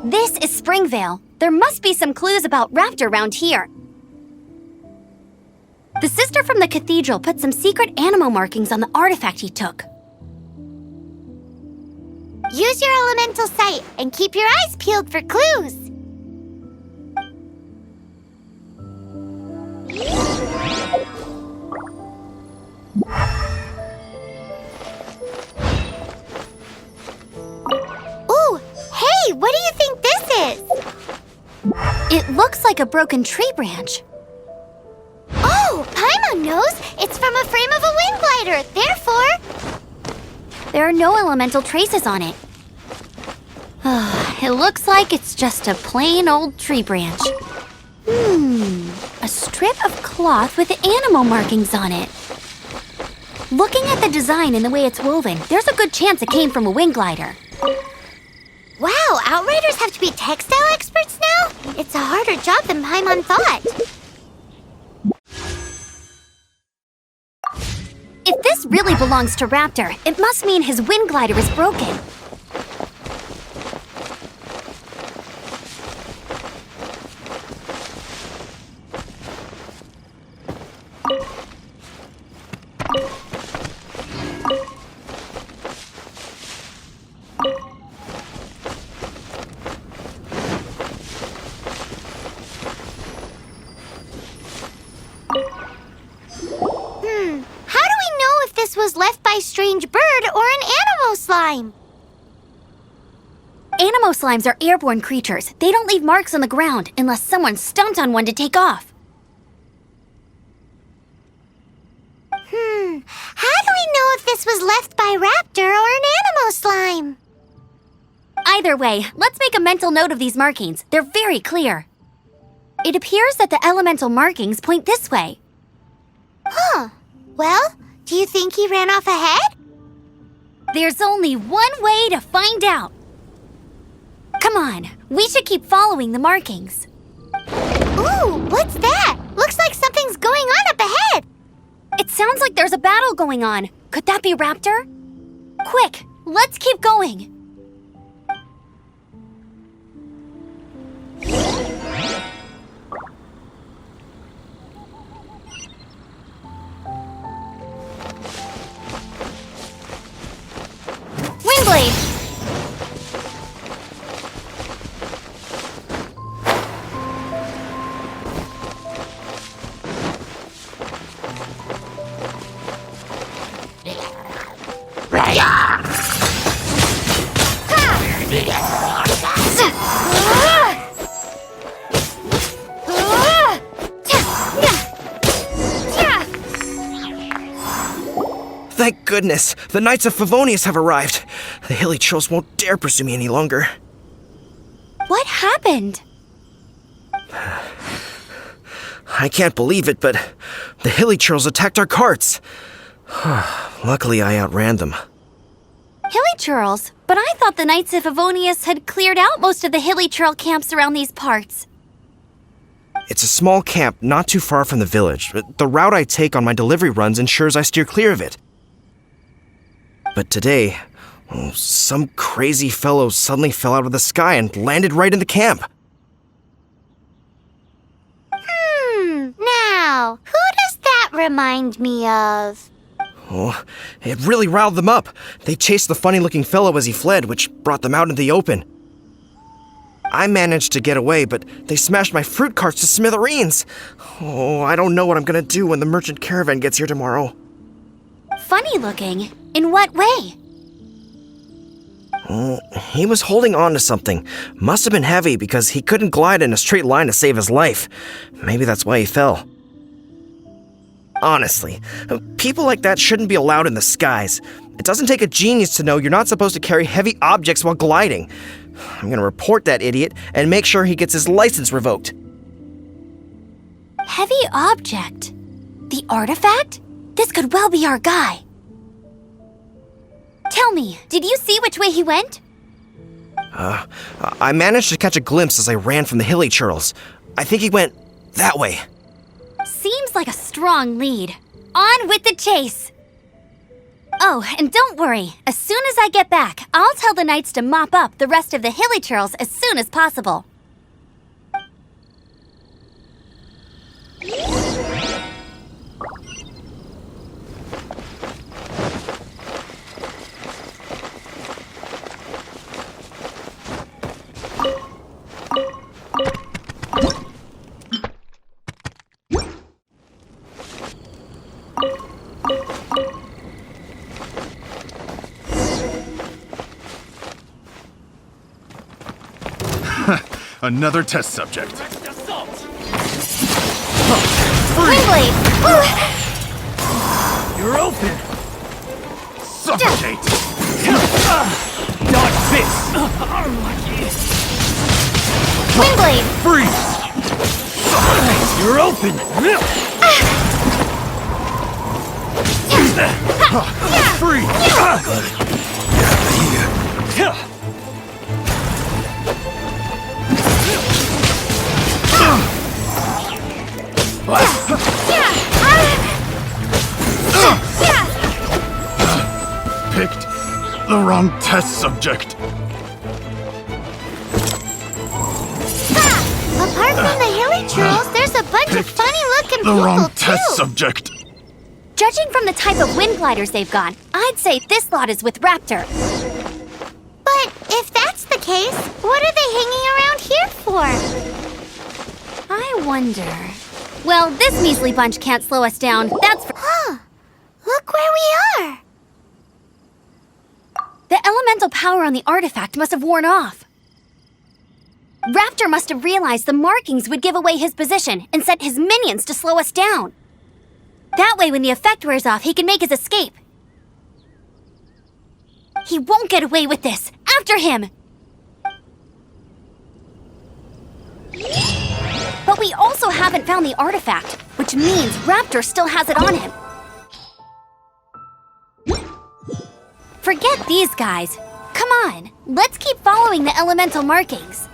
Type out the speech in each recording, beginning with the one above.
This is Springvale. There must be some clues about Raptor around here. The sister from the cathedral put some secret animal markings on the artifact he took. Use your elemental sight and keep your eyes peeled for clues. Ooh, hey, what do you think this is? It looks like a broken tree branch. Oh, Paimon knows. It's from a frame of a wind glider. Therefore, there are no elemental traces on it. It looks like it's just a plain old tree branch. A strip of cloth with animal markings on it. Looking at the design and the way it's woven, there's a good chance it came from a wind glider. Wow, Outriders have to be textile experts now? It's a harder job than Paimon thought. If this really belongs to Raptor, it must mean his wind glider is broken. How do we know if this was left by strange bird or an animal slime? Animo slimes are airborne creatures. They don't leave marks on the ground unless someone stomped on one to take off. How do we know if this was left by Raptor or an animal slime? Either way, let's make a mental note of these markings. They're very clear. It appears that the elemental markings point this way. Huh. Well, do you think he ran off ahead? There's only one way to find out. Come on, we should keep following the markings. Ooh, what's that? Looks like something's going on up ahead. It sounds like there's a battle going on. Could that be Raptor? Quick, let's keep going. Windblade! Thank goodness, the Knights of Favonius have arrived. The hilly trolls won't dare pursue me any longer. What happened? I can't believe it, but the hilly trolls attacked our carts. Luckily, I outran them. Hilly churls? But I thought the Knights of Favonius had cleared out most of the hilly churl camps around these parts. It's a small camp not too far from the village. The route I take on my delivery runs ensures I steer clear of it. But today, some crazy fellow suddenly fell out of the sky and landed right in the camp. Now, who does that remind me of? Oh, it really riled them up. They chased the funny-looking fellow as he fled, which brought them out into the open. I managed to get away, but they smashed my fruit carts to smithereens. Oh, I don't know what I'm gonna do when the merchant caravan gets here tomorrow. Funny looking? In what way? He was holding on to something. Must have been heavy because he couldn't glide in a straight line to save his life. Maybe that's why he fell. Honestly, people like that shouldn't be allowed in the skies. It doesn't take a genius to know you're not supposed to carry heavy objects while gliding. I'm gonna report that idiot and make sure he gets his license revoked. Heavy object? The artifact? This could well be our guy. Tell me, did you see which way he went? I managed to catch a glimpse as I ran from the hilly churls. I think he went that way. Seems like a strong lead. On with the chase! Oh, and don't worry. As soon as I get back, I'll tell the knights to mop up the rest of the hilly churls as soon as possible. Another test subject. Windblade! You're open! Suffocate! Dodge this! Windblade! Freeze! Suffocate! You're open! Freeze! Picked the wrong test subject. Apart from the hilly trolls, there's a bunch of funny-looking The people, wrong too. test subject. Judging from the type of wind gliders they've got, I'd say this lot is with Raptor. But if that's the case, what are they hanging around here for? I wonder... Well, this measly bunch can't slow us down, that's for... Look where we are! The elemental power on the artifact must have worn off. Raptor must have realized the markings would give away his position and sent his minions to slow us down. That way, when the effect wears off, he can make his escape. He won't get away with this! After him! But we also haven't found the artifact, which means Raptor still has it on him. Forget these guys. Come on, let's keep following the elemental markings.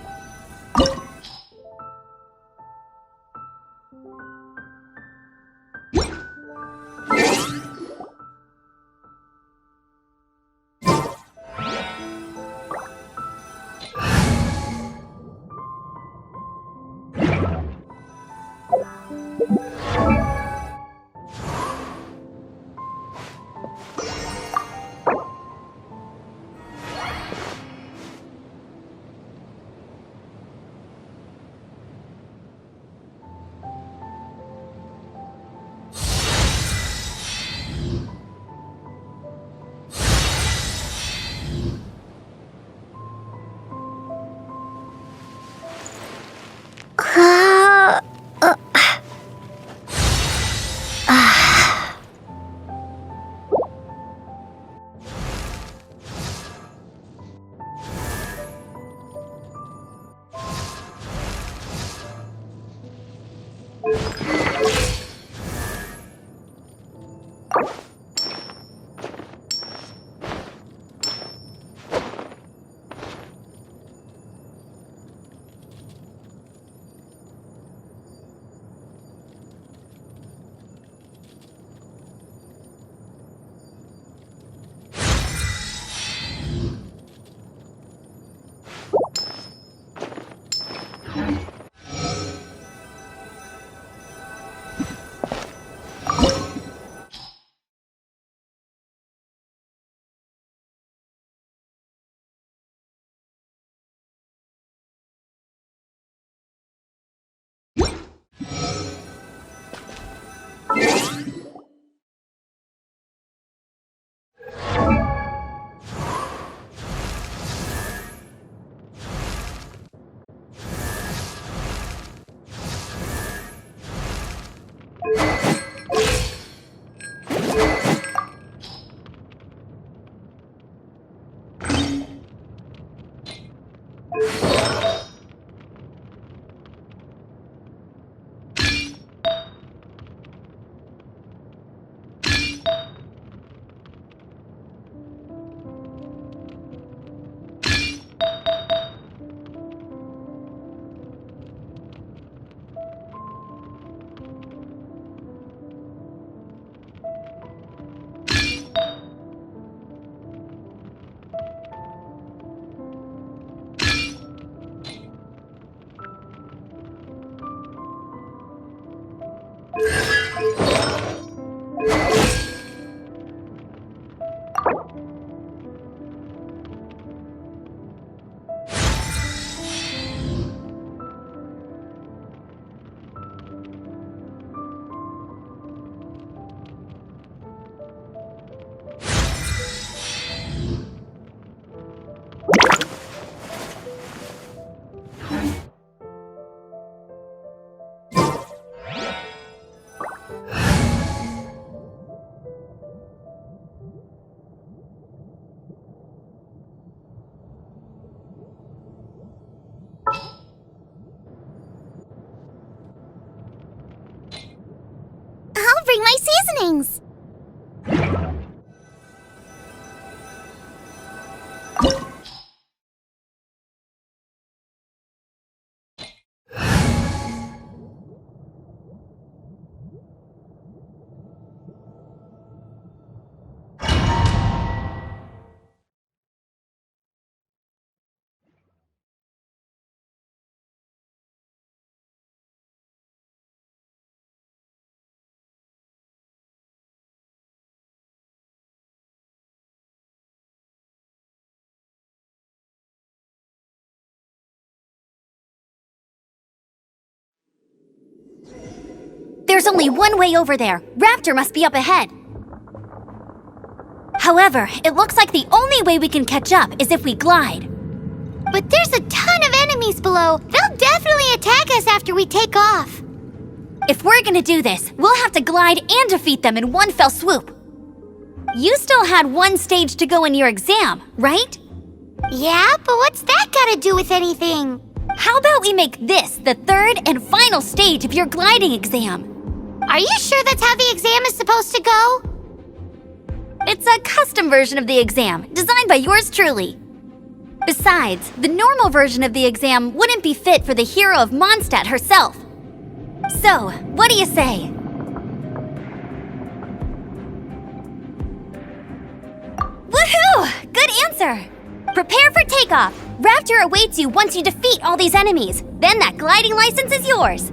I'll bring my seasonings. There's only one way over there. Raptor must be up ahead. However, it looks like the only way we can catch up is if we glide. But there's a ton of enemies below. They'll definitely attack us after we take off. If we're gonna do this, we'll have to glide and defeat them in one fell swoop. You still had one stage to go in your exam, right? Yeah, but what's that gotta do with anything? How about we make this the third and final stage of your gliding exam? Are you sure that's how the exam is supposed to go? It's a custom version of the exam, designed by yours truly. Besides, the normal version of the exam wouldn't be fit for the hero of Mondstadt herself. So, what do you say? Woohoo! Good answer! Prepare for takeoff! Raptor awaits you once you defeat all these enemies. Then that gliding license is yours.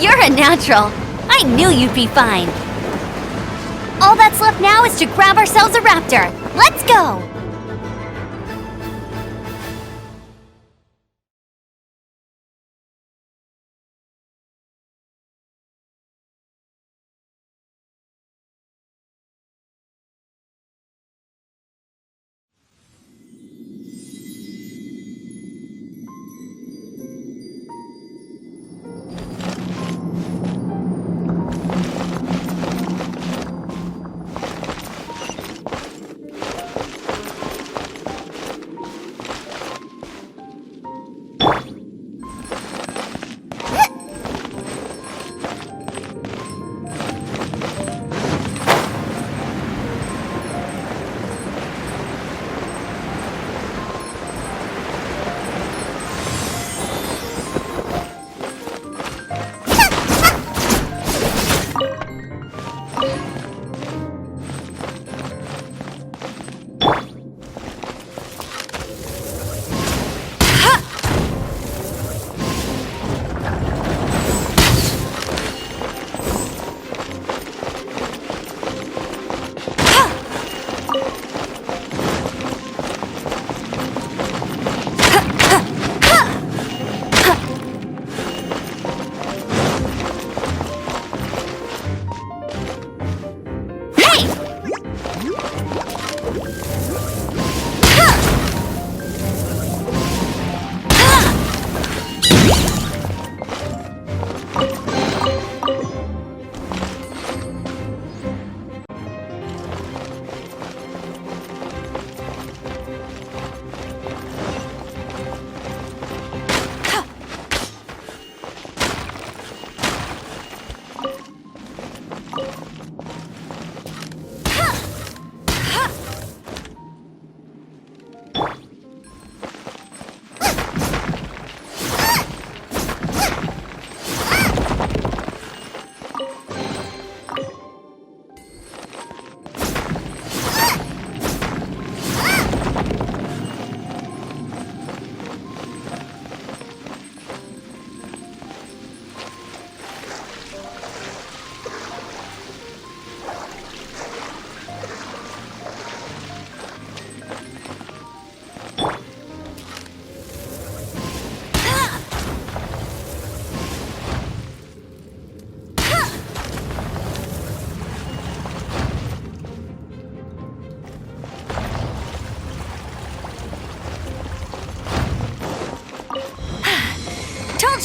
You're a natural. I knew you'd be fine. All that's left now is to grab ourselves a raptor. Let's go!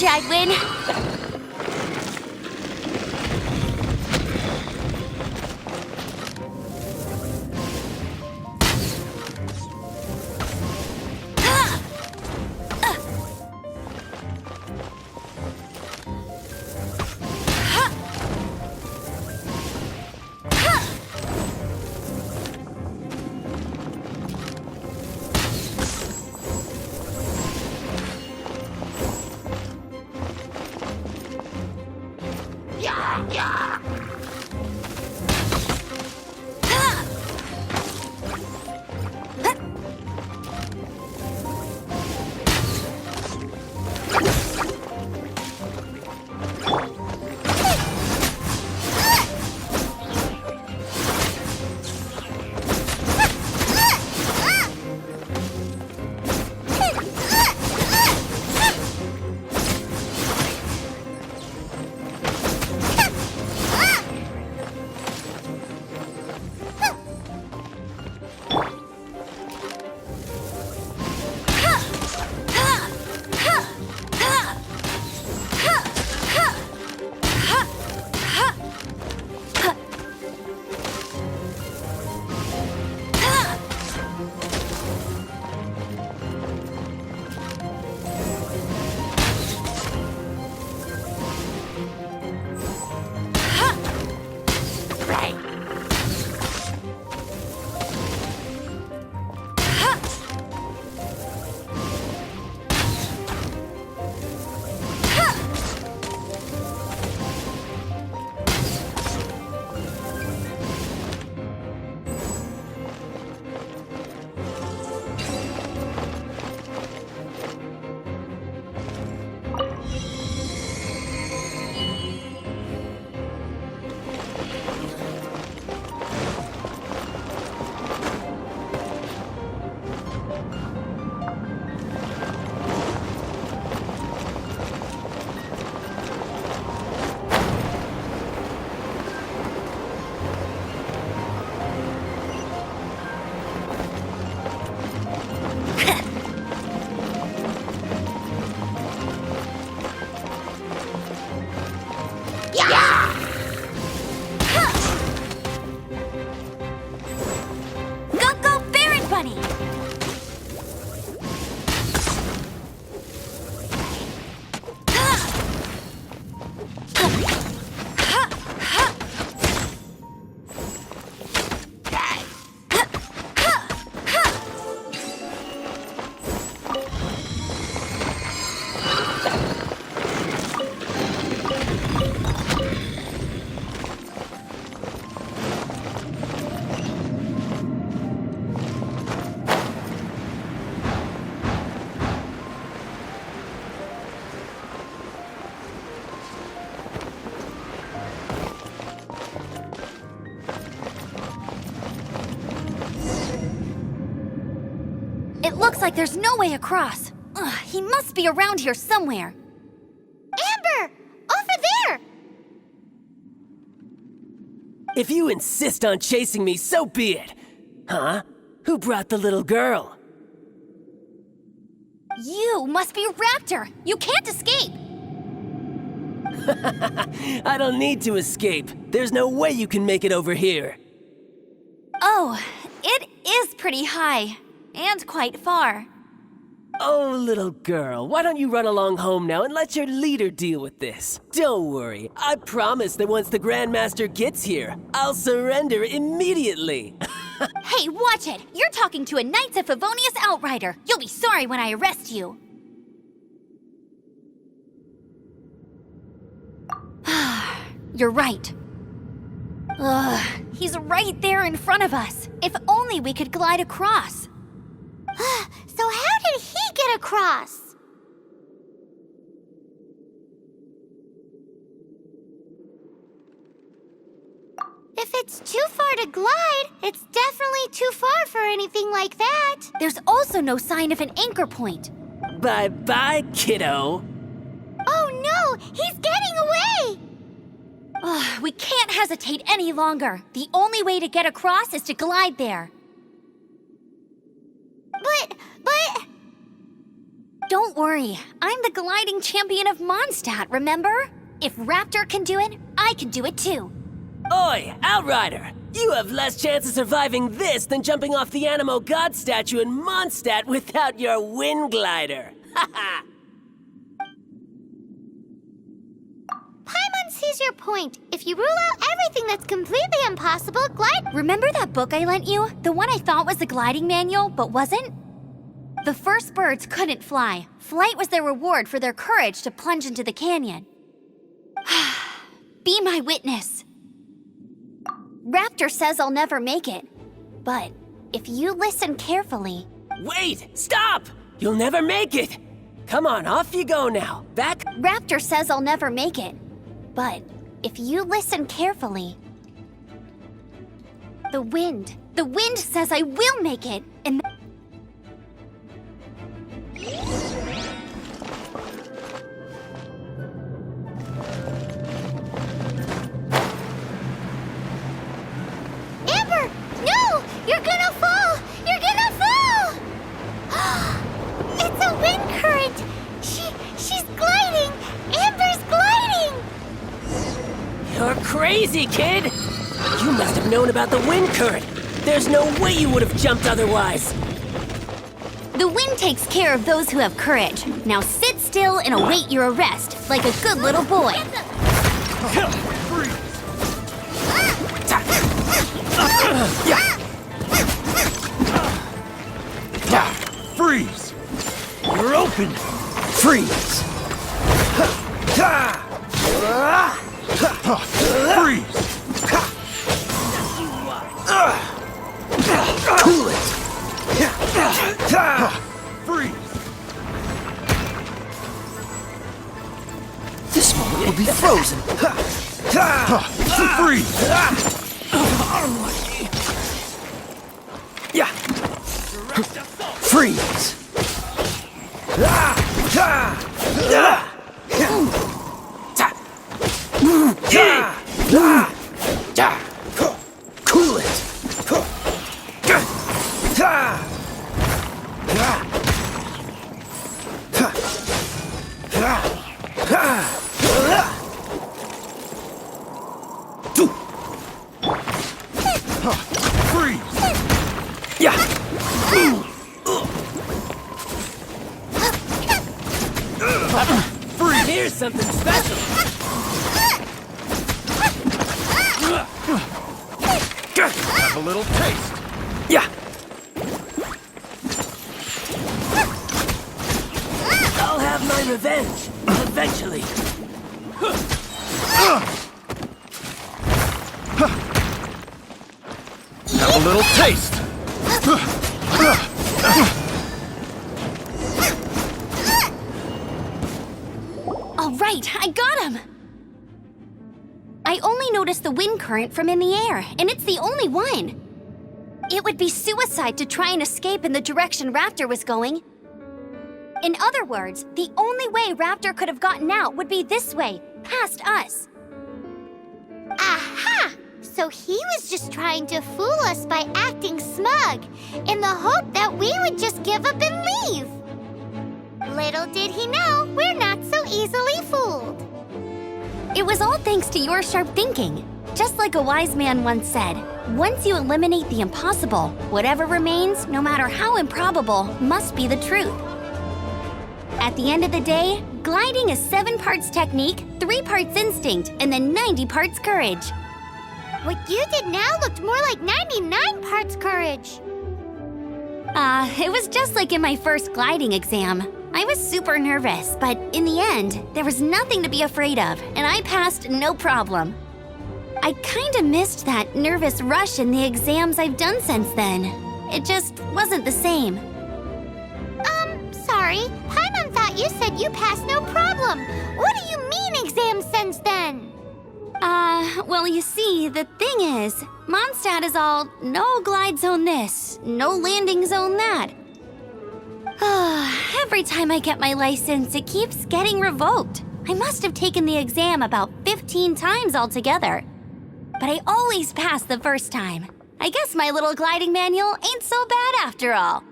you I'd win. It looks like there's no way across. Ugh, he must be around here somewhere. Amber! Over there! If you insist on chasing me, so be it. Huh? Who brought the little girl? You must be Raptor. You can't escape. I don't need to escape. There's no way you can make it over here. Oh, it is pretty high. And quite far. Oh, little girl, why don't you run along home now and let your leader deal with this? Don't worry, I promise that once the Grandmaster gets here, I'll surrender immediately. Hey, watch it! You're talking to a Knights of Favonius outrider. You'll be sorry when I arrest you. You're right. Ugh, he's right there in front of us. If only we could glide across. So how did he get across? If it's too far to glide, it's definitely too far for anything like that. There's also no sign of an anchor point. Bye-bye, kiddo. Oh no, he's getting away! Ugh, we can't hesitate any longer. The only way to get across is to glide there. But... Don't worry, I'm the gliding champion of Mondstadt, remember? If Raptor can do it, I can do it too. Oi, Outrider! You have less chance of surviving this than jumping off the Animo God statue in Mondstadt without your wind glider. Haha! Paimon sees your point. If you rule out everything that's completely impossible, glide... Remember that book I lent you? The one I thought was the gliding manual, but wasn't? The first birds couldn't fly. Flight was their reward for their courage to plunge into the canyon. Be my witness. Raptor says I'll never make it. But if you listen carefully... Wait! Stop! You'll never make it! Come on, off you go now. Back... Raptor says I'll never make it. But if you listen carefully... The wind says I will make it, and... Amber! No! You're gonna fall! You're gonna fall! It's a wind current! She's gliding! Amber's gliding! You're crazy, kid! You must have known about the wind current. There's no way you would have jumped otherwise. The wind takes care of those who have courage. Now sit still and await your arrest, like a good little boy. Freeze! You're open! Freeze! Freeze! Cool it! Freeze! This moment will be frozen. Freeze! Yeah. Freeze! Cool it! Freeze! Yeah. Here's something special. Have a little taste. Yeah. I'll have my revenge, eventually. Have a little taste. All right, I got him! I only noticed the wind current from in the air, and it's the only one. It would be suicide to try and escape in the direction Raptor was going. In other words, the only way Raptor could have gotten out would be this way, past us. Aha! So he was just trying to fool us by acting smug, in the hope that we would just give up and leave. Little did he know, we're not so easily fooled. It was all thanks to your sharp thinking. Just like a wise man once said, once you eliminate the impossible, whatever remains, no matter how improbable, must be the truth. At the end of the day, gliding is 7 parts technique, 3 parts instinct, and then 90 parts courage. What you did now looked more like 99 parts courage. It was just like in my first gliding exam. I was super nervous, but in the end, there was nothing to be afraid of, and I passed no problem. I kinda missed that nervous rush in the exams I've done since then. It just wasn't the same. Sorry. Paimon thought you said you passed no problem. What do you mean exams since then? Well, you see, the thing is, Mondstadt is all no glide zone this, no landing zone that. Every time I get my license, it keeps getting revoked. I must have taken the exam about 15 times altogether. But I always pass the first time. I guess my little gliding manual ain't so bad after all.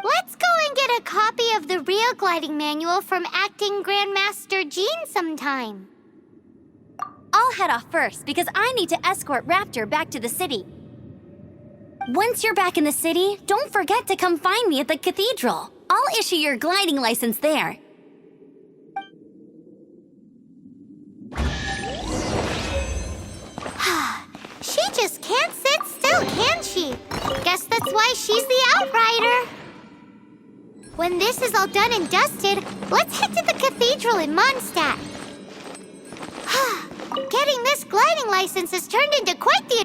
Let's go and get a copy of the real gliding manual from Acting Grandmaster Jean sometime. I'll head off first because I need to escort Raptor back to the city. Once you're back in the city, don't forget to come find me at the cathedral. I'll issue your gliding license there. She just can't sit still, can she? Guess that's why she's the Outrider. When this is all done and dusted, let's head to the cathedral in Mondstadt. Getting this gliding license has turned into quite the